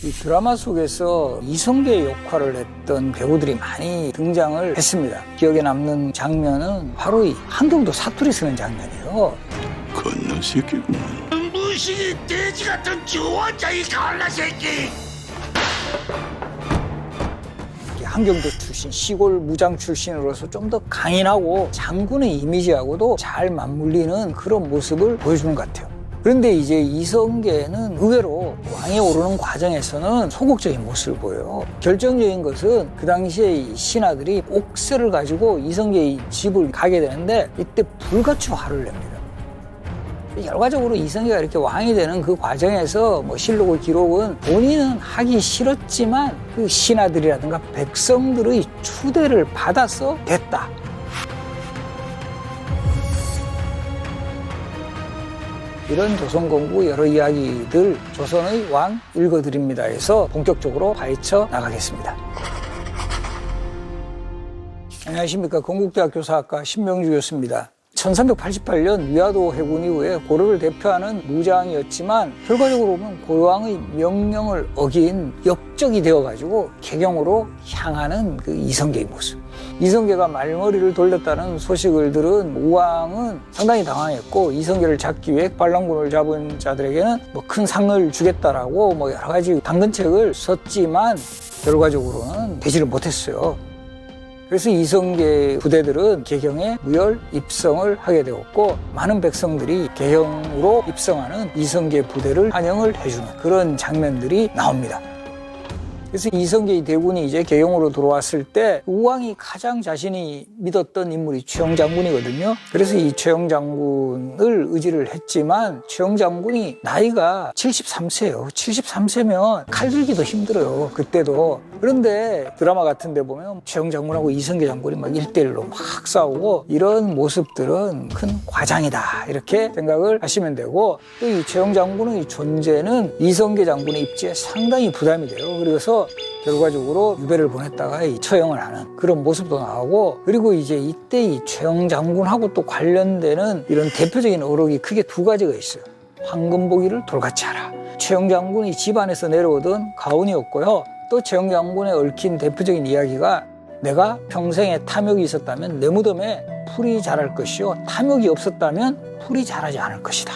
이 드라마 속에서 이성계의 역할을 했던 배우들이 많이 등장을 했습니다. 기억에 남는 장면은 바로 이 한경도 사투리 쓰는 장면이에요. 건너 새끼구만. 무식이 돼지 같은 주원자이 갈라 새끼. 한경도 출신, 시골 무장 출신으로서 좀 더 강인하고 장군의 이미지하고도 잘 맞물리는 그런 모습을 보여주는 것 같아요. 그런데 이제 이성계는 의외로 왕에 오르는 과정에서는 소극적인 모습을 보여요. 결정적인 것은 그 당시에 이 신하들이 옥새를 가지고 이성계의 집을 가게 되는데 이때 불같이 화를 냅니다. 결과적으로 이성계가 이렇게 왕이 되는 그 과정에서 실록의 기록은 본인은 하기 싫었지만 그 신하들이라든가 백성들의 추대를 받아서 됐다. 이런 조선공부 여러 이야기들 조선의 왕 읽어드립니다에서 본격적으로 파헤쳐 나가겠습니다. 안녕하십니까. 건국대학교 사학과 신명주 교수입니다. 1388년 위화도 해군 이후에 고려를 대표하는 무장이었지만 결과적으로 보면 고려왕의 명령을 어긴 역적이 되어가지고 개경으로 향하는 그 이성계의 모습. 이성계가 말머리를 돌렸다는 소식을 들은 우왕은 상당히 당황했고 이성계를 잡기 위해 반란군을 잡은 자들에게는 큰 상을 주겠다라고 여러 가지 당근책을 썼지만 결과적으로는 되지를 못했어요. 그래서 이성계 부대들은 개경에 무혈 입성을 하게 되었고 많은 백성들이 개경으로 입성하는 이성계 부대를 환영을 해주는 그런 장면들이 나옵니다. 그래서 이성계의 대군이 이제 개경으로 들어왔을 때 우왕이 가장 자신이 믿었던 인물이 최영 장군이거든요. 그래서 이 최영 장군을 의지를 했지만 최영 장군이 나이가 73세예요. 73세면 칼 들기도 힘들어요. 그때도. 그런데 드라마 같은 데 보면 최영 장군하고 이성계 장군이 1대1로 막 싸우고 이런 모습들은 큰 과장이다 이렇게 생각을 하시면 되고 또 이 최영 장군의 존재는 이성계 장군의 입지에 상당히 부담이 돼요. 그래서 결과적으로 유배를 보냈다가 처형을 하는 그런 모습도 나오고 그리고 이제 이때 이 최영 장군하고 또 관련되는 이런 대표적인 어록이 크게 두 가지가 있어요. 황금보기를 돌같이 하라. 최영 장군이 집안에서 내려오던 가훈이었고요. 또 최영 장군에 얽힌 대표적인 이야기가 내가 평생에 탐욕이 있었다면 내 무덤에 풀이 자랄 것이요 탐욕이 없었다면 풀이 자라지 않을 것이다.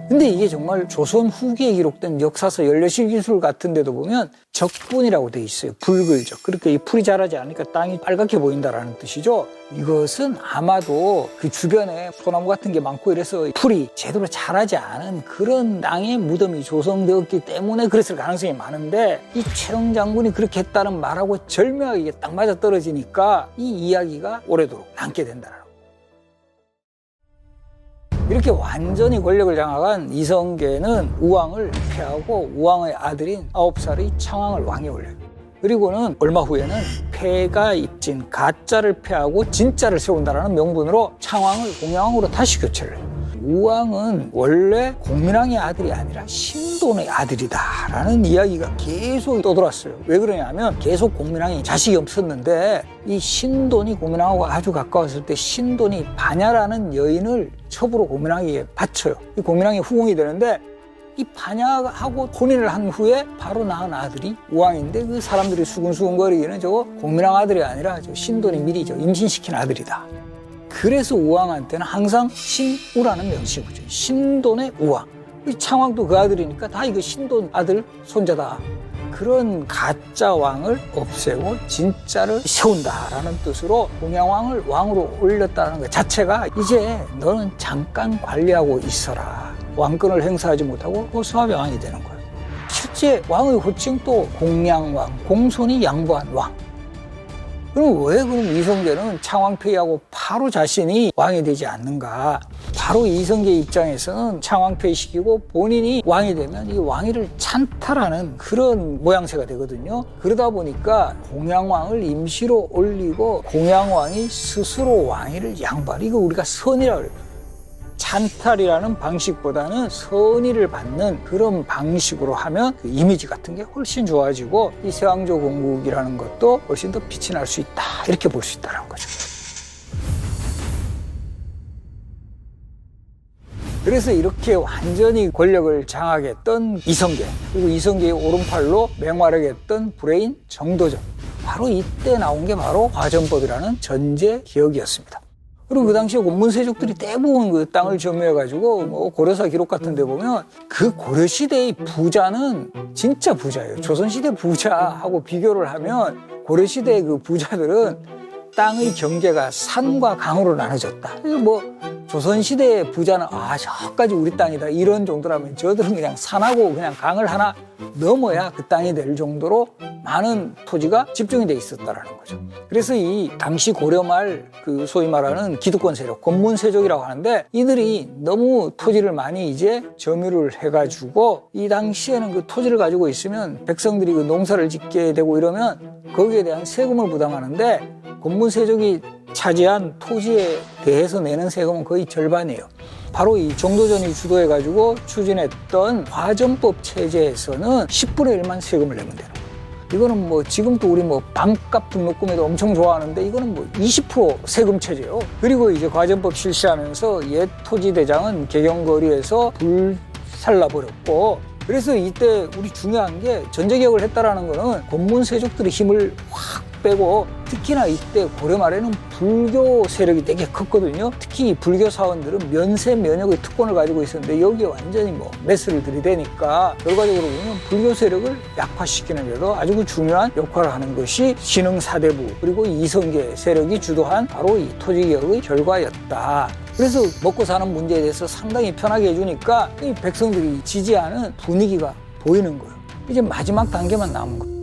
근데 이게 정말 조선 후기에 기록된 역사서 연례실기술 같은 데도 보면 적분이라고 돼 있어요. 붉을적. 그렇게 이 풀이 자라지 않으니까 땅이 빨갛게 보인다라는 뜻이죠. 이것은 아마도 그 주변에 소나무 같은 게 많고 이래서 풀이 제대로 자라지 않은 그런 땅에 무덤이 조성되었기 때문에 그랬을 가능성이 많은데 이 최영 장군이 그렇게 했다는 말하고 절묘하게 이게 딱 맞아떨어지니까 이 이야기가 오래도록 남게 된다라는 이렇게 완전히 권력을 장악한 이성계는 우왕을 폐하고 우왕의 아들인 9살의 창왕을 왕에 올려요. 그리고는 얼마 후에는 폐가 입진 가짜를 폐하고 진짜를 세운다라는 명분으로 창왕을 공양왕으로 다시 교체를 해요. 우왕은 원래 공민왕의 아들이 아니라 신돈의 아들이다라는 이야기가 계속 떠돌았어요. 왜 그러냐면 계속 공민왕이 자식이 없었는데 이 신돈이 공민왕하고 아주 가까웠을 때 신돈이 반야라는 여인을 첩으로 공민왕에게 바쳐요. 이 공민왕이 후궁이 되는데 이 반야하고 혼인을 한 후에 바로 낳은 아들이 우왕인데 그 사람들이 수근수근거리기는 저거 공민왕 아들이 아니라 저 신돈이 미리 임신시킨 아들이다. 그래서 우왕한테는 항상 신우라는 명칭을 붙여요. 신돈의 우왕. 창왕도 그 아들이니까 다 이거 신돈 아들 손자다. 그런 가짜 왕을 없애고 진짜를 세운다라는 뜻으로 공양왕을 왕으로 올렸다는 것 자체가 이제 너는 잠깐 관리하고 있어라. 왕권을 행사하지 못하고 호수아병왕이 되는 거예요. 실제 왕의 호칭도 공양왕, 공손히 양보한 왕. 그럼 왜 그럼 이성계는 창왕폐위하고 바로 자신이 왕이 되지 않는가? 바로 이성계 입장에서는 창왕폐위시키고 본인이 왕이 되면 이 왕위를 찬탈하는 그런 모양새가 되거든요. 그러다 보니까 공양왕을 임시로 올리고 공양왕이 스스로 왕위를 양보하는 이거 우리가 선이라고 그래요. 찬탈이라는 방식보다는 선의를 받는 그런 방식으로 하면 그 이미지 같은 게 훨씬 좋아지고 이 세왕조 건국이라는 것도 훨씬 더 빛이 날 수 있다 이렇게 볼 수 있다는 거죠. 그래서 이렇게 완전히 권력을 장악했던 이성계, 그리고 이성계의 오른팔로 맹활약했던 불레인 정도전, 바로 이때 나온 게 바로 화전법이라는 전제 개혁이었습니다. 그리고 그 당시에 고문세족들이 대부분 그 땅을 점유해가지고 뭐 고려사 기록 같은 데 보면 그 고려시대의 부자는 진짜 부자예요. 조선시대 부자하고 비교를 하면 고려시대의 그 부자들은 땅의 경계가 산과 강으로 나눠졌다. 뭐 조선시대의 부자는 저까지 우리 땅이다 이런 정도라면 저들은 그냥 산하고 그냥 강을 하나 넘어야 그 땅이 될 정도로 많은 토지가 집중이 돼 있었다라는 거죠. 그래서 이 당시 고려말 그 소위 말하는 기득권 세력, 권문세족이라고 하는데 이들이 너무 토지를 많이 이제 점유를 해가지고 이 당시에는 그 토지를 가지고 있으면 백성들이 그 농사를 짓게 되고 이러면 거기에 대한 세금을 부담하는데 권문세족이 차지한 토지에 대해서 내는 세금은 거의 절반이에요. 바로 이 정도전이 주도해가지고 추진했던 화전법 체제에서는 10분의 1만 세금을 내면 되는 거예요. 이거는 뭐 지금도 우리 뭐 반값 등록금에도 엄청 좋아하는데 이거는 뭐 20% 세금 체제예요. 그리고 이제 화전법 실시하면서 옛 토지 대장은 개경거리에서 불살라버렸고, 그래서 이때 우리 중요한 게 전제개혁을 했다라는 거는 권문세족들의 힘을 확 빼고, 특히나 이때 고려 말에는 불교 세력이 되게 컸거든요. 특히 불교 사원들은 면세 면역의 특권을 가지고 있었는데 여기에 완전히 뭐 메스를 들이대니까 결과적으로 보면 불교 세력을 약화시키는 데도 아주 중요한 역할을 하는 것이 신흥 사대부 그리고 이성계 세력이 주도한 바로 이 토지개혁의 결과였다. 그래서 먹고 사는 문제에 대해서 상당히 편하게 해주니까 이 백성들이 지지하는 분위기가 보이는 거예요. 이제 마지막 단계만 남은 거예요.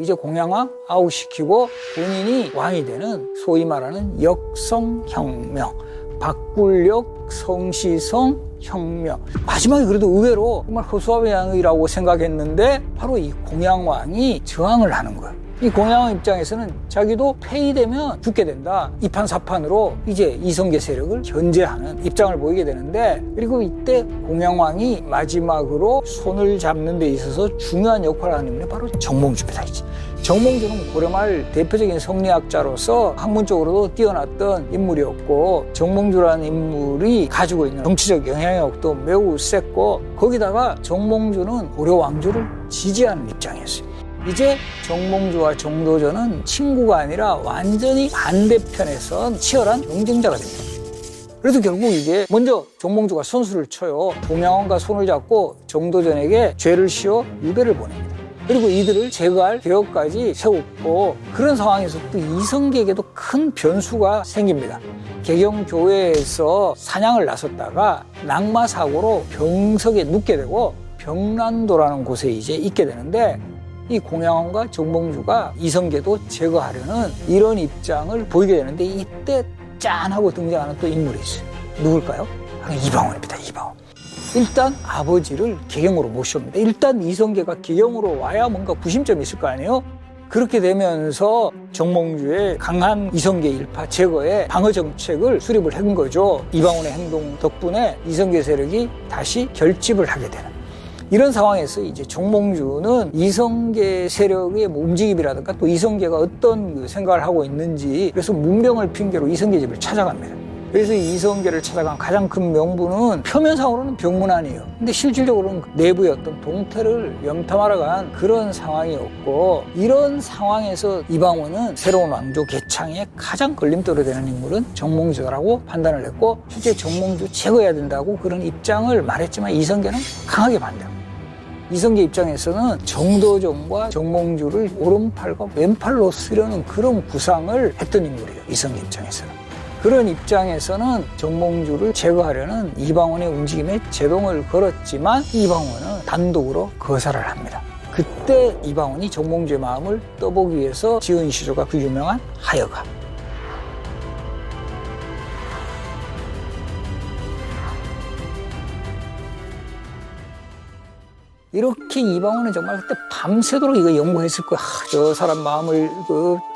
이제 공양왕 아웃시키고 본인이 왕이 되는 소위 말하는 역성혁명, 바꿀력 성시성 혁명. 마지막에 그래도 의외로 정말 허수아비양이라고 생각했는데 바로 이 공양왕이 저항을 하는 거예요. 이 공양왕 입장에서는 자기도 폐위되면 죽게 된다. 이판사판으로 이제 이성계 세력을 견제하는 입장을 보이게 되는데, 그리고 이때 공양왕이 마지막으로 손을 잡는 데 있어서 중요한 역할을 하는 인물이 바로 정몽주입니다. 정몽주는 고려말 대표적인 성리학자로서 학문적으로도 뛰어났던 인물이었고, 정몽주라는 인물이 가지고 있는 정치적 영향력도 매우 셌고, 거기다가 정몽주는 고려 왕조를 지지하는 입장이었어요. 이제 정몽주와 정도전은 친구가 아니라 완전히 반대편에 선 치열한 경쟁자가 됩니다. 그래서 결국 이게 먼저 정몽주가 선수를 쳐요. 공양왕과 손을 잡고 정도전에게 죄를 씌워 유배를 보냅니다. 그리고 이들을 제거할 계획까지 세웠고, 그런 상황에서 또 이성계에게도 큰 변수가 생깁니다. 개경교회에서 사냥을 나섰다가 낙마사고로 병석에 눕게 되고 병란도라는 곳에 이제 있게 되는데, 이 공양왕과 정몽주가 이성계도 제거하려는 이런 입장을 보이게 되는데, 이때 짠 하고 등장하는 또 인물이 있어요. 누굴까요? 바로 이방원입니다. 이방원. 일단 아버지를 개경으로 모셔옵니다. 일단 이성계가 개경으로 와야 뭔가 구심점이 있을 거 아니에요? 그렇게 되면서 정몽주의 강한 이성계 일파 제거에 방어 정책을 수립을 한 거죠. 이방원의 행동 덕분에 이성계 세력이 다시 결집을 하게 되는. 이런 상황에서 이제 정몽주는 이성계 세력의 뭐 움직임이라든가 또 이성계가 어떤 그 생각을 하고 있는지, 그래서 문병을 핑계로 이성계 집을 찾아갑니다. 그래서 이성계를 찾아간 가장 큰 명분은 표면상으로는 병문안이에요. 근데 실질적으로는 내부의 어떤 동태를 염탐하러 간 그런 상황이었고, 이런 상황에서 이방원은 새로운 왕조 개창에 가장 걸림돌이 되는 인물은 정몽주라고 판단을 했고, 실제 정몽주 제거해야 된다고 그런 입장을 말했지만 이성계는 강하게 반대합니다. 이성계 입장에서는 정도전과 정몽주를 오른팔과 왼팔로 쓰려는 그런 구상을 했던 인물이에요. 이성계 입장에서는. 그런 입장에서는 정몽주를 제거하려는 이방원의 움직임에 제동을 걸었지만 이방원은 단독으로 거절을 합니다. 그때 이방원이 정몽주의 마음을 떠보기 위해서 지은 시조가 그 유명한 하여가. 이렇게 이방원은 정말 그때 밤새도록 이거 연구했을 거야. 저 사람 마음을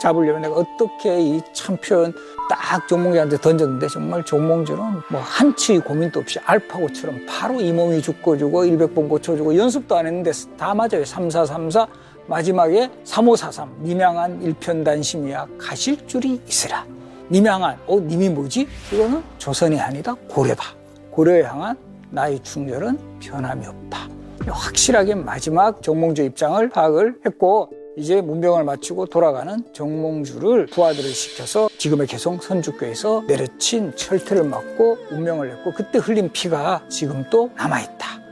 잡으려면 내가 어떻게 이 참표현 딱 정몽주한테 던졌는데, 정말 정몽주는 뭐 한치의 고민도 없이 알파고처럼 바로 이 몸이 죽어주고 100번 고쳐주고, 연습도 안 했는데 다 맞아요. 3434 마지막에 3543 nim양한 일편단심이야 가실 줄이 있으라. nim양한 님이 뭐지? 이거는 조선이 아니다 고려다. 고려에 향한 나의 충절은 변함이 없다. 확실하게 마지막 정몽주 입장을 파악을 했고 이제 문병을 마치고 돌아가는 정몽주를 부하들을 시켜서 지금의 개성 선주교에서 내려친 철퇴를 맞고 운명을 냈고 그때 흘린 피가 지금 또 남아있다.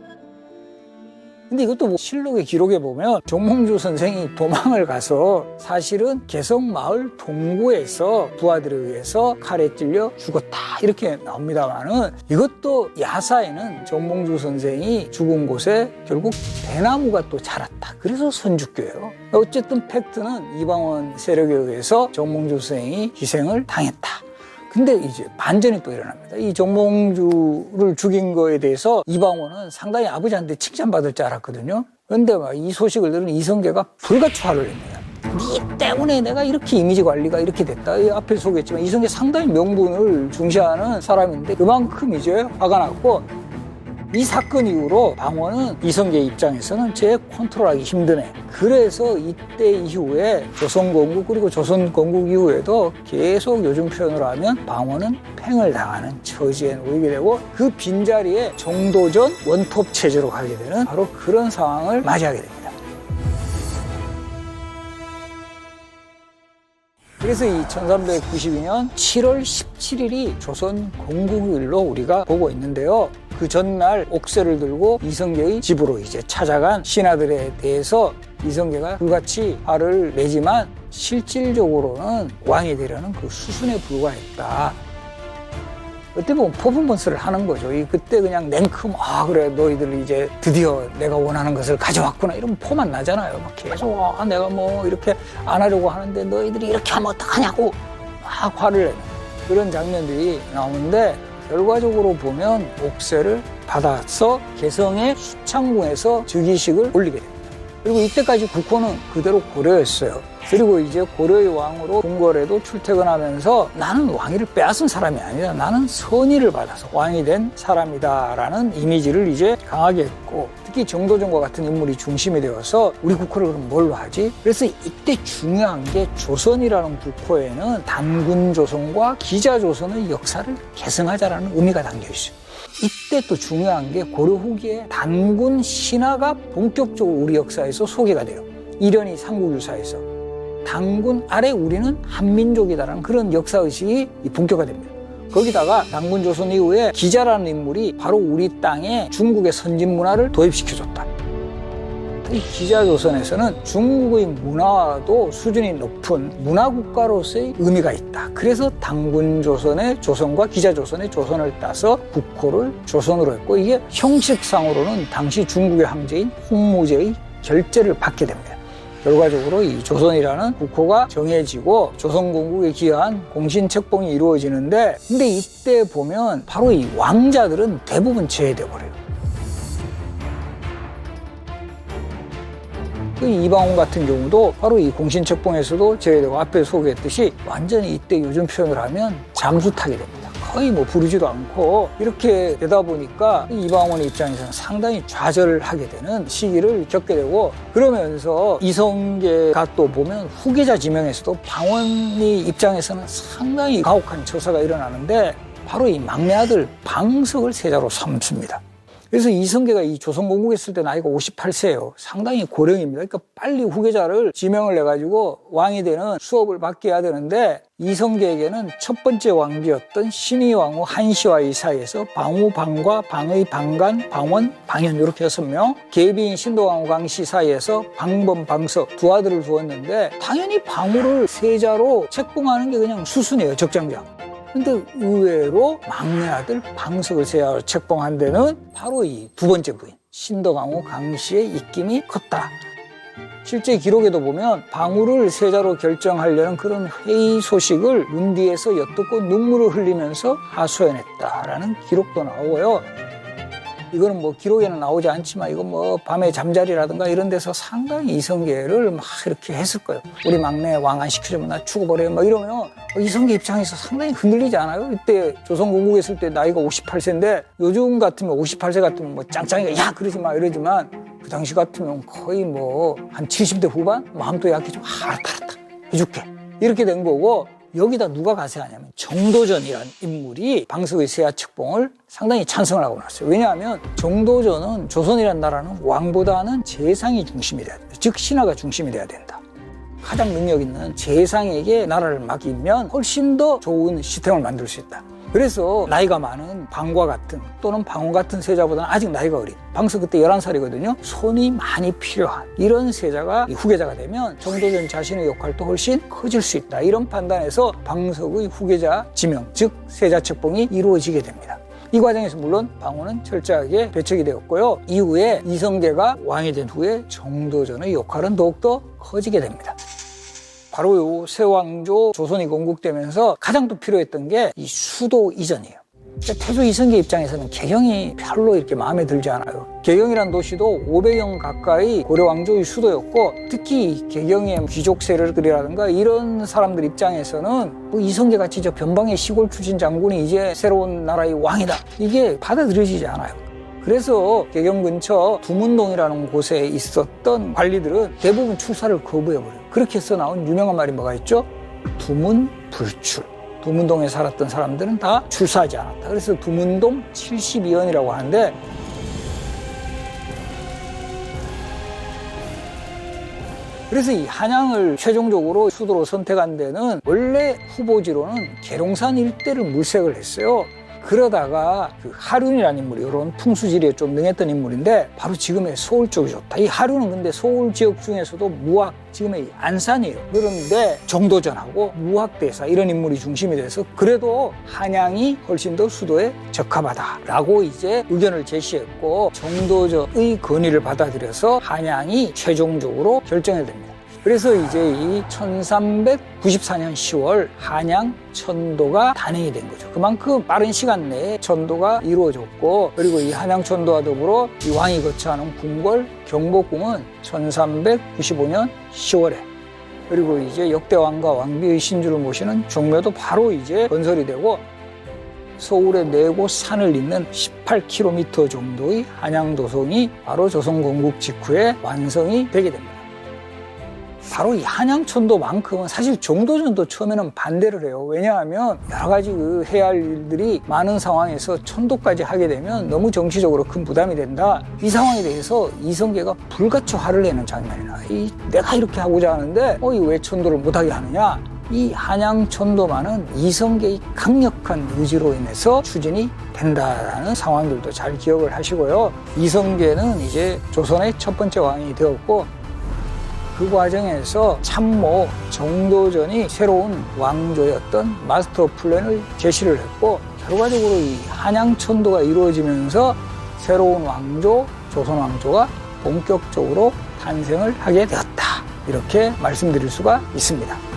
근데 이것도 뭐 실록의 기록에 보면 정몽주 선생이 도망을 가서 사실은 개성마을 동구에서 부하들에 의해서 칼에 찔려 죽었다 이렇게 나옵니다만은 이것도 야사에는 정몽주 선생이 죽은 곳에 결국 대나무가 또 자랐다. 그래서 선주교예요. 어쨌든 팩트는 이방원 세력에 의해서 정몽주 선생이 희생을 당했다. 근데 이제 반전이 또 일어납니다. 이 정몽주를 죽인 거에 대해서 이방원은 상당히 아버지한테 칭찬받을 줄 알았거든요. 그런데 막 이 소식을 들은 이성계가 불같이 화를 냅니다. 네 때문에 내가 이렇게 이미지 관리가 이렇게 됐다. 이 앞에 소개했지만 이성계 상당히 명분을 중시하는 사람인데 그만큼 이제 화가 났고 이 사건 이후로 방원은 이성계 입장에서는 제 컨트롤하기 힘드네. 그래서 이때 이후에 조선건국 그리고 조선건국 이후에도 계속 요즘 표현으로 하면 방원은 팽을 당하는 처지에 놓이게 되고 그 빈자리에 정도전 원톱 체제로 가게 되는 바로 그런 상황을 맞이하게 됩니다. 그래서 이 1392년 7월 17일이 조선건국일로 우리가 보고 있는데요. 그 전날 옥새를 들고 이성계의 집으로 이제 찾아간 신하들에 대해서 이성계가 그같이 화를 내지만 실질적으로는 왕이 되려는 그 수순에 불과했다. 그때 보면 퍼포먼스를 하는 거죠. 그때 그냥 냉큼 그래 너희들 이제 드디어 내가 원하는 것을 가져왔구나 이러면 포만 나잖아요. 막 계속 내가 뭐 이렇게 안 하려고 하는데 너희들이 이렇게 하면 어떡하냐고 막 화를 내는 그런 장면들이 나오는데 결과적으로 보면 옥새를 받아서 개성의 수창궁에서 즉위식을 올리게 됩니다. 그리고 이때까지 국호는 그대로 고려였어요. 그리고 이제 고려의 왕으로 궁궐에도 출퇴근하면서 나는 왕위를 빼앗은 사람이 아니다. 나는 선의를 받아서 왕이 된 사람이다라는 이미지를 이제 강하게 했고 특히 정도전과 같은 인물이 중심이 되어서 우리 국호를 그럼 뭘로 하지? 그래서 이때 중요한 게 조선이라는 국호에는 단군조선과 기자조선의 역사를 계승하자라는 의미가 담겨 있어요. 이때 또 중요한 게 고려 후기에 단군 신화가 본격적으로 우리 역사에서 소개가 돼요. 이련이 삼국유사에서. 단군 아래 우리는 한민족이다라는 그런 역사의식이 본격화됩니다. 거기다가 단군 조선 이후에 기자라는 인물이 바로 우리 땅에 중국의 선진 문화를 도입시켜줬다. 이 기자조선에서는 중국의 문화도 수준이 높은 문화국가로서의 의미가 있다. 그래서 단군조선의 조선과 기자조선의 조선을 따서 국호를 조선으로 했고 이게 형식상으로는 당시 중국의 황제인 홍무제의 결재를 받게 됩니다. 결과적으로 이 조선이라는 국호가 정해지고 조선건국에 기여한 공신책봉이 이루어지는데 근데 이때 보면 바로 이 왕자들은 대부분 제외돼 버려요. 이방원 같은 경우도 바로 이 공신책봉에서도 제외되고 앞에 소개했듯이 완전히 이때 요즘 표현을 하면 잠수 타게 됩니다. 거의 뭐 부르지도 않고 이렇게 되다 보니까 이방원의 입장에서는 상당히 좌절하게 되는 시기를 겪게 되고 그러면서 이성계가 또 보면 후계자 지명에서도 방원의 입장에서는 상당히 가혹한 처사가 일어나는데 바로 이 막내 아들 방석을 세자로 삼습니다. 그래서 이성계가 이 조선건국에 있을 때 나이가 58세예요. 상당히 고령입니다. 그러니까 빨리 후계자를 지명을 해가지고 왕이 되는 수업을 받게 해야 되는데 이성계에게는 첫 번째 왕비였던 신의왕후 한시와의 사이에서 방후, 방과, 방의, 방간, 방원, 방현 이렇게 6명 계비인 신도왕후 강씨 사이에서 방범, 방석 두 아들을 두었는데 당연히 방후를 세자로 책봉하는 게 그냥 수순이에요. 적장장. 근데 의외로 막내 아들 방석을 세자로 책봉한 데는 바로 이 두 번째 부인 신덕왕후 강씨의 입김이 컸다. 실제 기록에도 보면 방후를 세자로 결정하려는 그런 회의 소식을 문 뒤에서 엿듣고 눈물을 흘리면서 하소연했다라는 기록도 나오고요. 이거는 뭐 기록에는 나오지 않지만 이건 뭐 밤에 잠자리라든가 이런 데서 상당히 이성계를 막 이렇게 했을 거예요. 우리 막내 왕 안 시켜주면 나 죽어버려요. 막 이러면 이성계 입장에서 상당히 흔들리지 않아요? 이때 조선건국에 있을 때 나이가 58세인데 요즘 같으면 58세 같으면 뭐 짱짱이가 야 그러지 마 이러지만 그 당시 같으면 거의 뭐 한 70대 후반? 마음도 약해지고 알았다 해줄게 이렇게 된 거고 여기다 누가 가세하냐면 정도전이라는 인물이 방석의 세아 책봉을 상당히 찬성을 하고 나왔어요. 왜냐하면 정도전은 조선이라는 나라는 왕보다는 재상이 중심이 돼야 된다. 즉 신하가 중심이 돼야 된다. 가장 능력 있는 재상에게 나라를 맡기면 훨씬 더 좋은 시스템을 만들 수 있다. 그래서 나이가 많은 방과 같은 또는 방원 같은 세자보다는 아직 나이가 어린 방석 그때 11살이거든요. 손이 많이 필요한 이런 세자가 후계자가 되면 정도전 자신의 역할도 훨씬 커질 수 있다. 이런 판단에서 방석의 후계자 지명, 즉 세자 책봉이 이루어지게 됩니다. 이 과정에서 물론 방원은 철저하게 배척이 되었고요. 이후에 이성계가 왕이 된 후에 정도전의 역할은 더욱더 커지게 됩니다. 바로 이 세왕조 조선이 건국되면서 가장 또 필요했던 게 이 수도 이전이에요. 태조 이성계 입장에서는 개경이 별로 이렇게 마음에 들지 않아요. 개경이란 도시도 500년 가까이 고려 왕조의 수도였고 특히 개경의 귀족 세력들이라든가 이런 사람들 입장에서는 뭐 이성계같이 저 변방의 시골 출신 장군이 이제 새로운 나라의 왕이다. 이게 받아들여지지 않아요. 그래서 개경 근처 두문동이라는 곳에 있었던 관리들은 대부분 출사를 거부해버려요. 그렇게 해서 나온 유명한 말이 뭐가 있죠? 두문불출. 두문동에 살았던 사람들은 다 출사하지 않았다. 그래서 두문동 72연이라고 하는데 그래서 이 한양을 최종적으로 수도로 선택한 데는 원래 후보지로는 계룡산 일대를 물색을 했어요. 그러다가 그 하륜이라는 인물이 이런 풍수지리에 좀 능했던 인물인데 바로 지금의 서울 쪽이 좋다. 이 하륜은 근데 서울 지역 중에서도 무학, 지금의 안산이에요. 그런데 정도전하고 무학대사 이런 인물이 중심이 돼서 그래도 한양이 훨씬 더 수도에 적합하다라고 이제 의견을 제시했고 정도전의 건의를 받아들여서 한양이 최종적으로 결정이 됩니다. 그래서 이제 이 1394년 10월 한양 천도가 단행이 된 거죠. 그만큼 빠른 시간 내에 천도가 이루어졌고 그리고 이 한양 천도와 더불어 이 왕이 거처하는 궁궐 경복궁은 1395년 10월에 그리고 이제 역대 왕과 왕비의 신주를 모시는 종묘도 바로 이제 건설이 되고 서울의 4곳 산을 잇는 18km 정도의 한양도성이 바로 조선 건국 직후에 완성이 되게 됩니다. 바로 이 한양천도만큼은 사실 정도전도 처음에는 반대를 해요. 왜냐하면 여러 가지 해야 할 일들이 많은 상황에서 천도까지 하게 되면 너무 정치적으로 큰 부담이 된다. 이 상황에 대해서 이성계가 불같이 화를 내는 장면이 나요. 내가 이렇게 하고자 하는데 왜 천도를 못하게 하느냐. 이 한양천도만은 이성계의 강력한 의지로 인해서 추진이 된다라는 상황들도 잘 기억을 하시고요. 이성계는 이제 조선의 첫 번째 왕이 되었고 그 과정에서 참모 정도전이 새로운 왕조였던 마스터 플랜을 제시를 했고 결과적으로 이 한양천도가 이루어지면서 새로운 왕조, 조선 왕조가 본격적으로 탄생을 하게 되었다. 이렇게 말씀드릴 수가 있습니다.